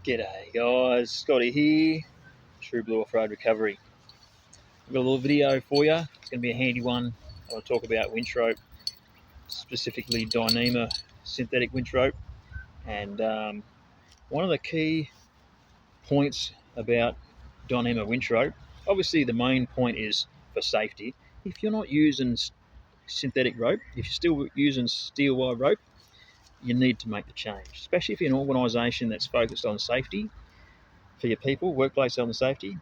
G'day guys, Scotty here, True Blue Off-Road Recovery. I've got a little video for you. It's going to be a handy one. I want to talk about winch rope, specifically Dyneema synthetic winch rope. And one of the key points about Dyneema winch rope, obviously the main point is for safety. If you're not using synthetic rope, if you're still using steel wire rope, you need to make the change, especially if you're an organisation that's focused on safety for your people, workplace health and safety.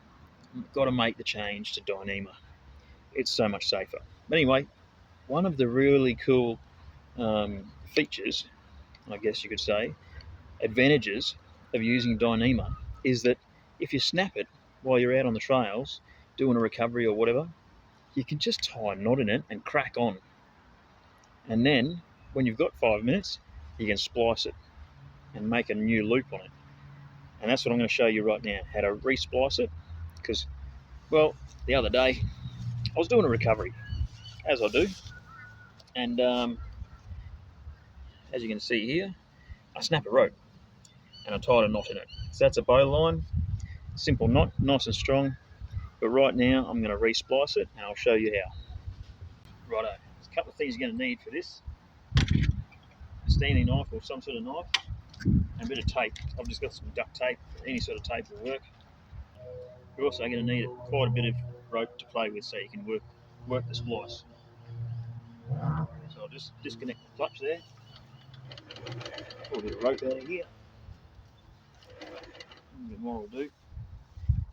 You've got to make the change to Dyneema. It's so much safer. But anyway, one of the really cool features, I guess you could say, advantages of using Dyneema is that if you snap it while you're out on the trails doing a recovery or whatever, you can just tie a knot in it and crack on. And then when you've got 5 minutes, you can splice it and make a new loop on it. And that's what I'm going to show you right now, how to re-splice it. Because, well, the other day I was doing a recovery, as I do, and as you can see here, I snapped a rope and I tied a knot in it. So that's a bow line, simple knot, nice and strong. But right now I'm going to re-splice it and I'll show you how. Righto, there's a couple of things you're going to need for this. A Stanley knife or some sort of knife and a bit of tape. I've just got some duct tape, any sort of tape will work. You're also going to need quite a bit of rope to play with so you can work the splice. So I'll just disconnect the clutch there. Pull a bit of rope out of here. A bit more will do.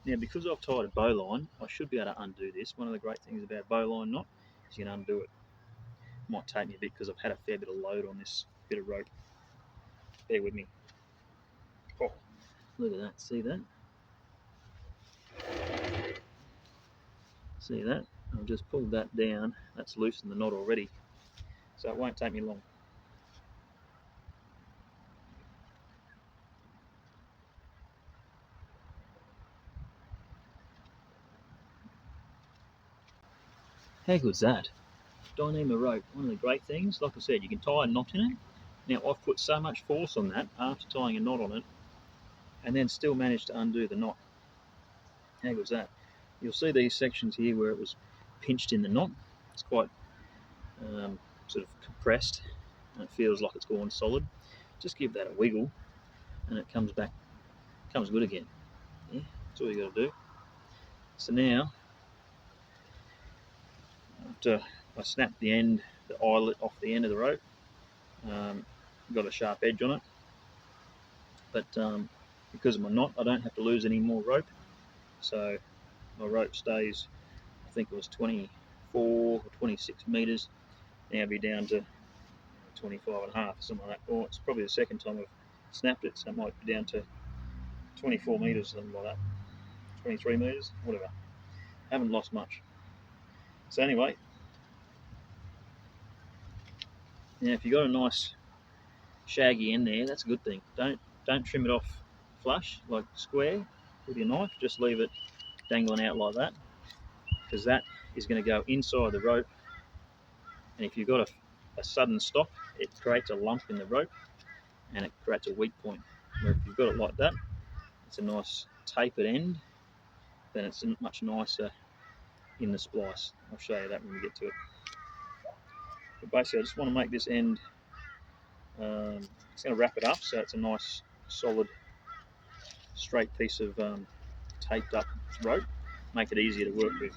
Now, because I've tied a bow line, I should be able to undo this. One of the great things about a bow line knot is you can undo it. Might take me a bit because I've had a fair bit of load on this bit of rope. Bear with me. Oh, look at that. See that? See that? I've just pulled that down. That's loosened the knot already. So it won't take me long. How good's that? Dyneema rope, one of the great things, like I said, you can tie a knot in it. Now I've put so much force on that after tying a knot on it and then still managed to undo the knot. How good's that? You'll see these sections here where it was pinched in the knot. It's quite sort of compressed and it feels like it's gone solid. Just give that a wiggle and it comes good again. Yeah, that's all you got to do. So now, after I snapped the eyelet off the end of the rope, got a sharp edge on it, but because of my knot I don't have to lose any more rope, so my rope stays, I think it was 24 or 26 meters, now I'll be down to 25 and a half, something like that. Or it's probably the second time I've snapped it, so it might be down to 24 meters, something like that, 23 meters, whatever. Haven't lost much. So anyway, now if you've got a nice shaggy end there, that's a good thing. Don't trim it off flush, like square with your knife. Just leave it dangling out like that, because that is going to go inside the rope, and if you've got a sudden stop, it creates a lump in the rope and it creates a weak point. Where if you've got it like that, it's a nice tapered end, then it's much nicer in the splice. I'll show you that when we get to it. But basically I just want to make this end, it's going to wrap it up so it's a nice solid straight piece of taped up rope, make it easier to work with.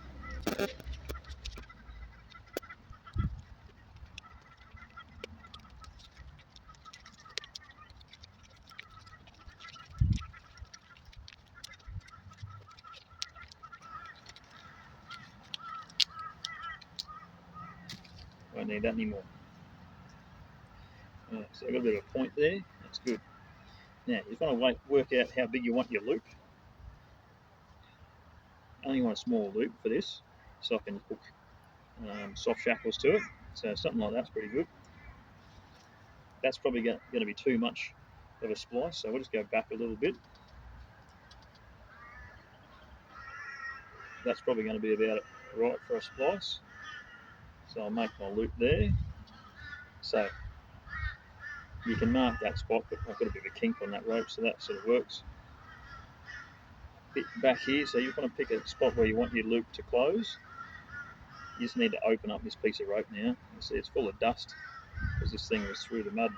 Won't need that anymore. So I've got a bit of a point there, that's good. Now you just want to work out how big you want your loop. I only want a small loop for this, so I can hook soft shackles to it. So something like that's pretty good. That's probably going to be too much of a splice, so we'll just go back a little bit. That's probably going to be about right for a splice. So I'll make my loop there. So you can mark that spot, but I've got a bit of a kink on that rope, so that sort of works. bit back here, so you want to pick a spot where you want your loop to close. You just need to open up this piece of rope now. You see it's full of dust because this thing was through the mud.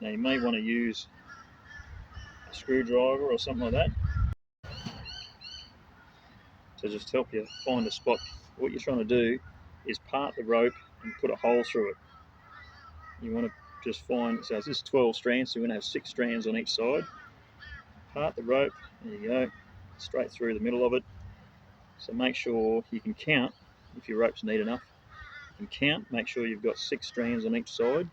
Now you may want to use a screwdriver or something like that to just help you find a spot. What you're trying to do is part the rope and put a hole through it. You want to just find, so this is 12 strands, so you're going to have 6 strands on each side. Part the rope, there you go, straight through the middle of it. So make sure you can count, if your rope's neat enough, you can count, make sure you've got 6 strands on each side.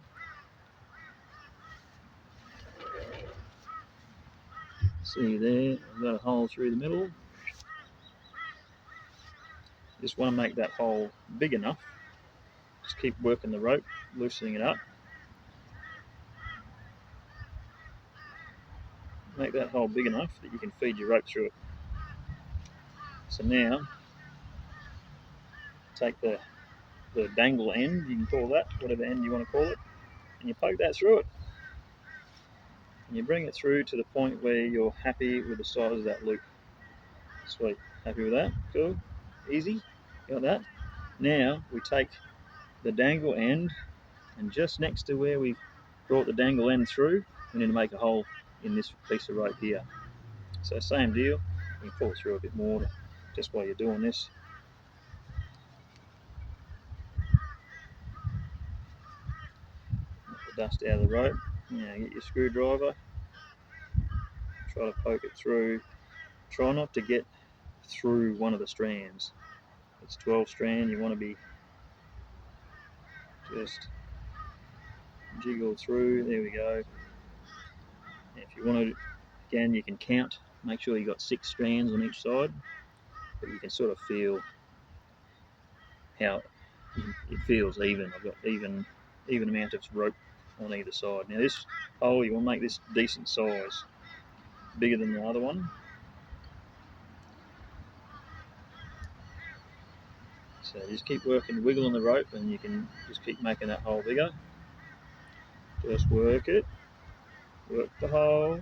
See there, I've got a hole through the middle. Just want to make that hole big enough. Just keep working the rope, loosening it up. Make that hole big enough that you can feed your rope through it. So now, take the dangle end, you can call that, whatever end you want to call it, and you poke that through it. And you bring it through to the point where you're happy with the size of that loop. Sweet. Happy with that? Cool. Easy. Got that? Now we take the dangle end, and just next to where we brought the dangle end through, we need to make a hole in this piece of rope here. So same deal. You can pull it through a bit more just while you're doing this. Get the dust out of the rope. Now get your screwdriver. Try to poke it through. Try not to get through one of the strands. It's 12 strand, you want to be just jiggle through. There we go. If you want to, again, you can count. Make sure you got 6 strands on each side, but you can sort of feel how it feels even. I've got even amount of rope on either side. Now this hole, you want to make this decent size, bigger than the other one. So just keep working, wiggling the rope, and you can just keep making that hole bigger. Just work it, work the hole.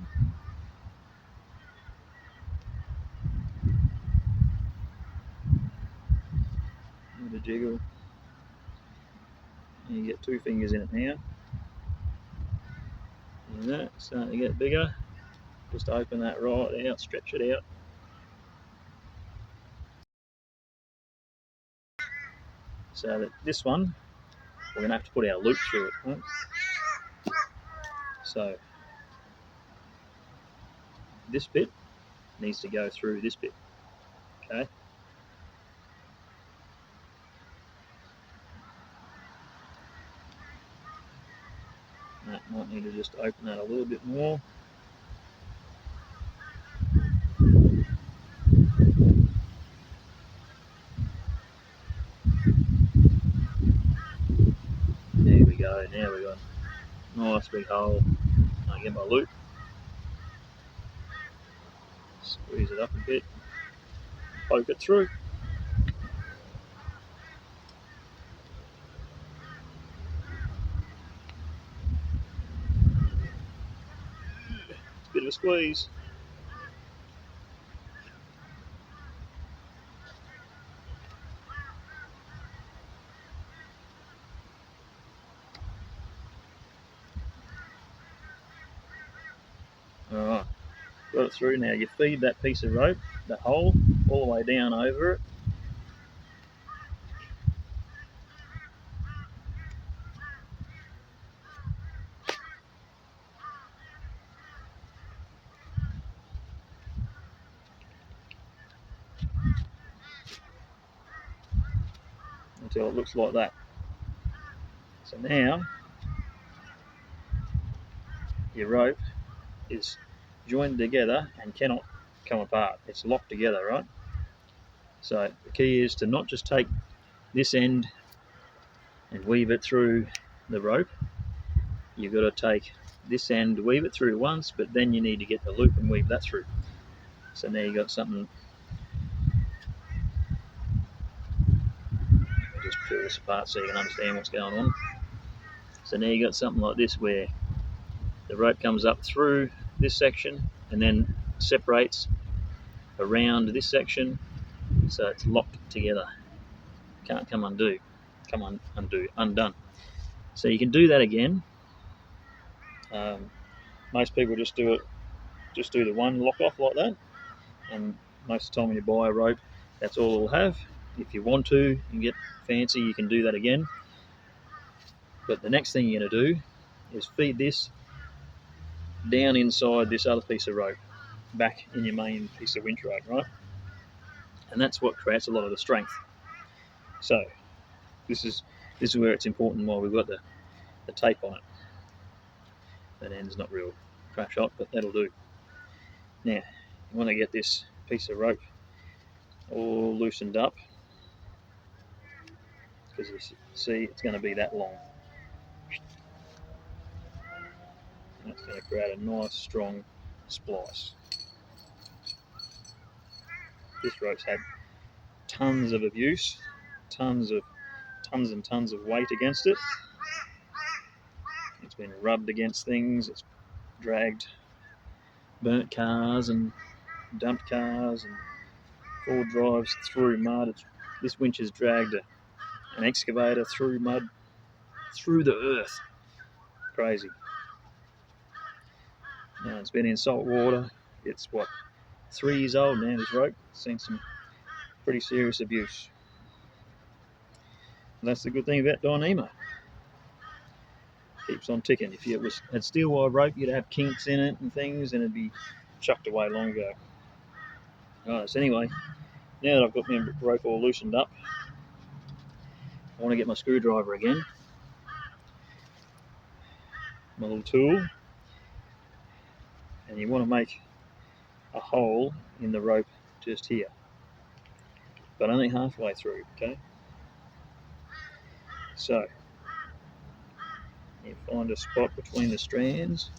With a jiggle. And you get 2 fingers in it now. And that's starting to get bigger. Just open that right out, stretch it out. So that this one, we're going to have to put our loop through it. Right? So this bit needs to go through this bit. Okay. That might need to just open that a little bit more. There we go. Now we've got a nice big hole. I get my loop. Squeeze it up a bit. Poke it through. It's a bit of a squeeze. Alright, got it through. Now you feed that piece of rope, that hole, all the way down over it. Until it looks like that. So now your rope is joined together and cannot come apart. It's locked together, right? So the key is to not just take this end and weave it through the rope. You've got to take this end, weave it through once, but then you need to get the loop and weave that through. So now you've got something. I'll just peel this apart so you can understand what's going on. So now you've got something like this where the rope comes up through this section and then separates around this section, so it's locked together. Can't come undone. So you can do that again. Most people just do the one lock off like that, and most of the time when you buy a rope, that's all it'll have. If you want to and get fancy, you can do that again. But the next thing you're going to do is feed this down inside this other piece of rope, back in your main piece of winch rope, right? And that's what creates a lot of the strength. So this is where it's important while we've got the tape on it. That end's not real crash hot, but that'll do. Now, you want to get this piece of rope all loosened up, because you see it's going to be that long. And it's going to create a nice strong splice. This rope's had tons of abuse, tons and tons of weight against it. It's been rubbed against things, it's dragged burnt cars and dumped cars and four drives through mud. This winch has dragged an excavator through mud, through the earth. Crazy. Now it's been in salt water. It's 3 years old now, this rope. It's seen some pretty serious abuse. And that's the good thing about Dyneema. Keeps on ticking. If it had steel wire rope, you'd have kinks in it and things, and it'd be chucked away long ago. Alright, so anyway, now that I've got my rope all loosened up, I want to get my screwdriver again. My little tool. And you want to make a hole in the rope just here, but only halfway through, okay? So you find a spot between the strands,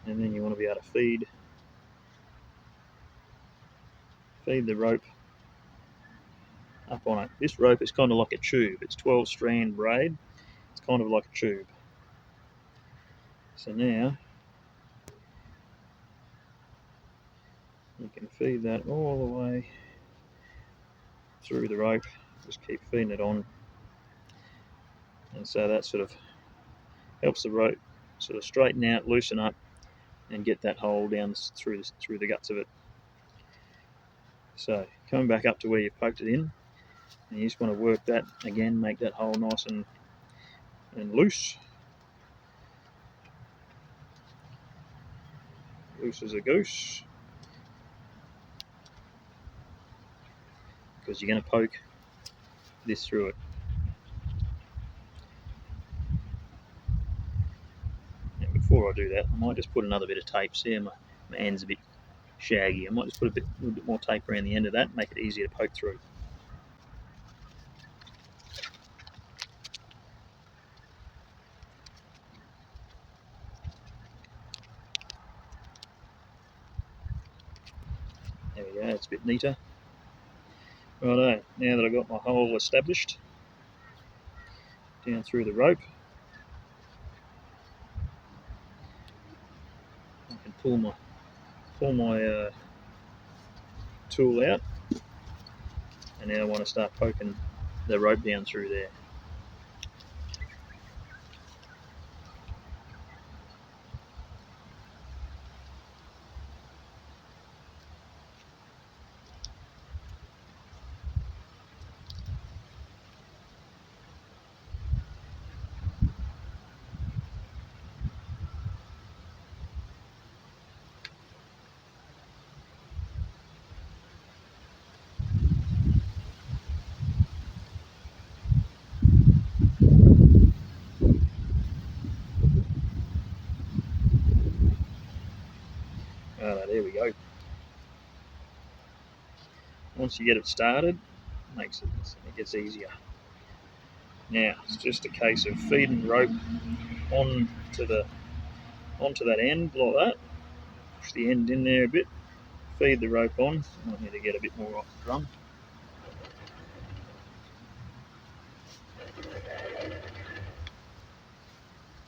and then you want to be able to feed the rope up on it. This rope is kind of like a tube. It's 12 strand braid. It's kind of like a tube. So now you can feed that all the way through the rope. Just keep feeding it on, and so that sort of helps the rope sort of straighten out, loosen up, and get that hole down through the guts of it. So coming back up to where you've poked it in, and you just want to work that again, make that hole nice and loose. Loose as a goose. Because you're going to poke this through it. And before I do that, I might just put another bit of tape. See, my end's a bit shaggy. I might just put a little bit more tape around the end of that, make it easier to poke through. There we go, it's a bit neater. Righto, now that I've got my hole established, down through the rope, I can pull my tool out, and now I want to start poking the rope down through there. There we go. Once you get it started, it gets easier. Now it's just a case of feeding rope onto that end like that. Push the end in there a bit. Feed the rope on. I might need to get a bit more off the drum.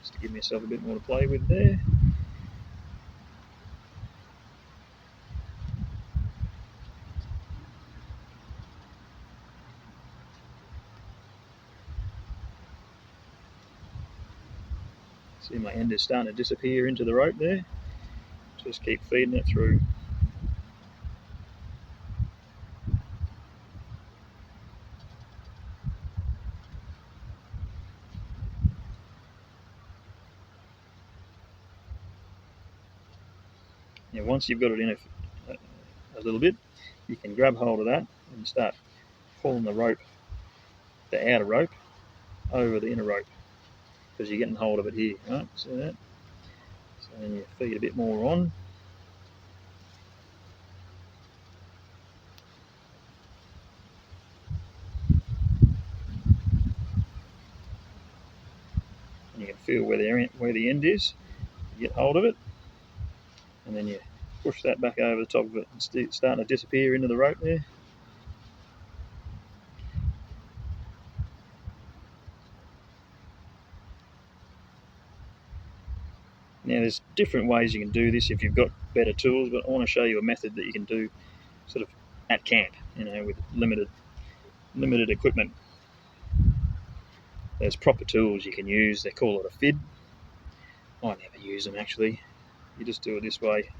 Just to give myself a bit more to play with there. See, my end is starting to disappear into the rope there. Just keep feeding it through. Now, once you've got it in a little bit, you can grab hold of that and start pulling the rope, the outer rope, over the inner rope, because you're getting hold of it here. Right? See that? So then you feed a bit more on. And you can feel where the end is. You get hold of it, and then you push that back over the top of it. It's starting to disappear into the rope there. Now, there's different ways you can do this if you've got better tools, but I want to show you a method that you can do sort of at camp, with limited equipment. There's proper tools you can use. They call it a fid. I never use them actually. You just do it this way.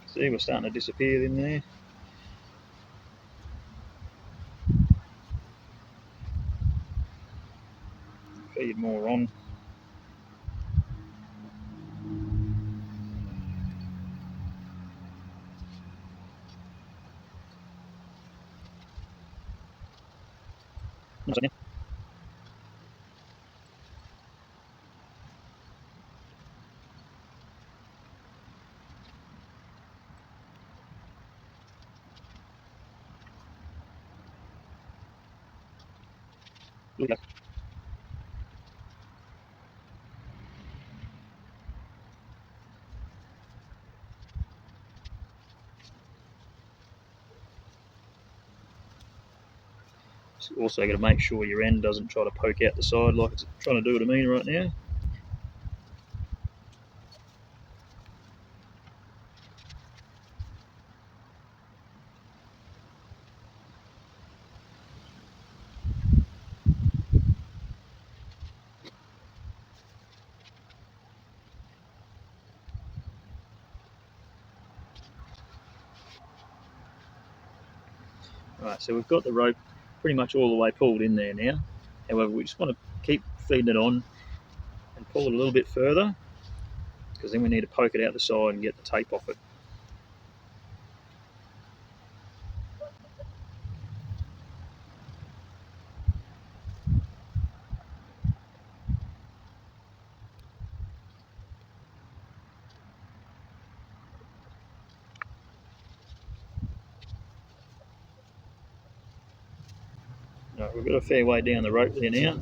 See, we're starting to disappear in there. Feed more on. Also got to make sure your end doesn't try to poke out the side like it's trying to do to me right now. Right, so we've got the rope pretty much all the way pulled in there now. However, we just want to keep feeding it on and pull it a little bit further, because then we need to poke it out the side and get the tape off it. Right, we've got a fair way down the rope there now.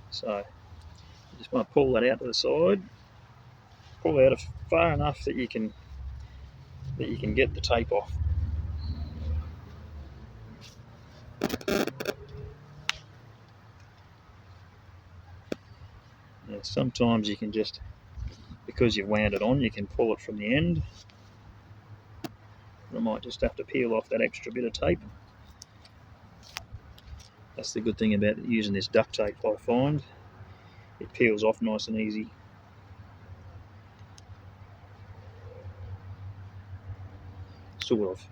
So you just want to pull that out to the side. Pull out far enough that you can get the tape off. Now, sometimes you can just, because you've wound it on, you can pull it from the end. I might just have to peel off that extra bit of tape. That's the good thing about using this duct tape, I find. It peels off nice and easy. Sort of.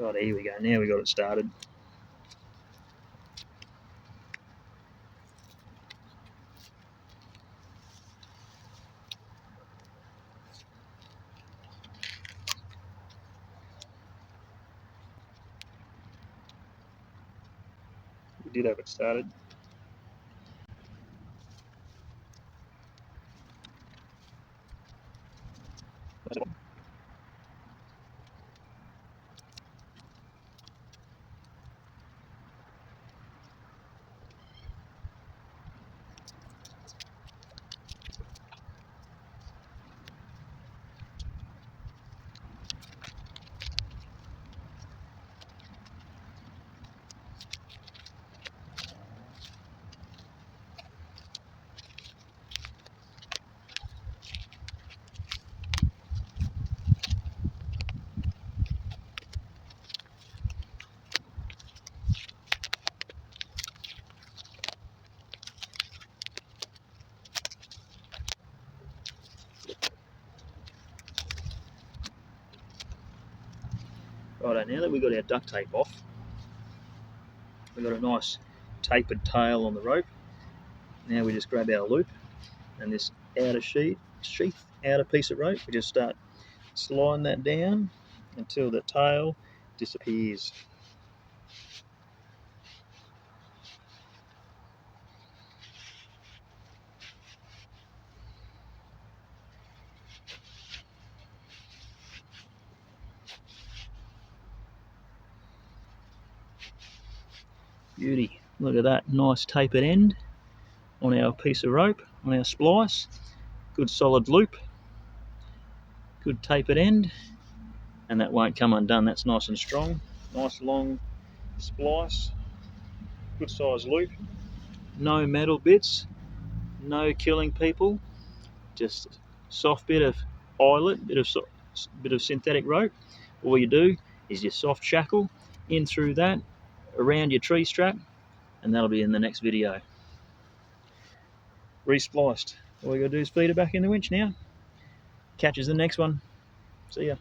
Right, here we go. Now we got it started. We did have it started. Righto, now that we've got our duct tape off, we've got a nice tapered tail on the rope. Now we just grab our loop and this outer sheath, outer piece of rope, we just start sliding that down until the tail disappears. Beauty. Look at that nice tapered end on our piece of rope, on our splice. Good solid loop, good tapered end, and that won't come undone. That's nice and strong. Nice long splice, good size loop. No metal bits, no killing people, just soft bit of eyelet, bit of synthetic rope. All you do is you soft shackle in through that, around your tree strap, and that'll be in the next video. Respliced. All you gotta do is feed it back in the winch now. Catches the next one. See ya.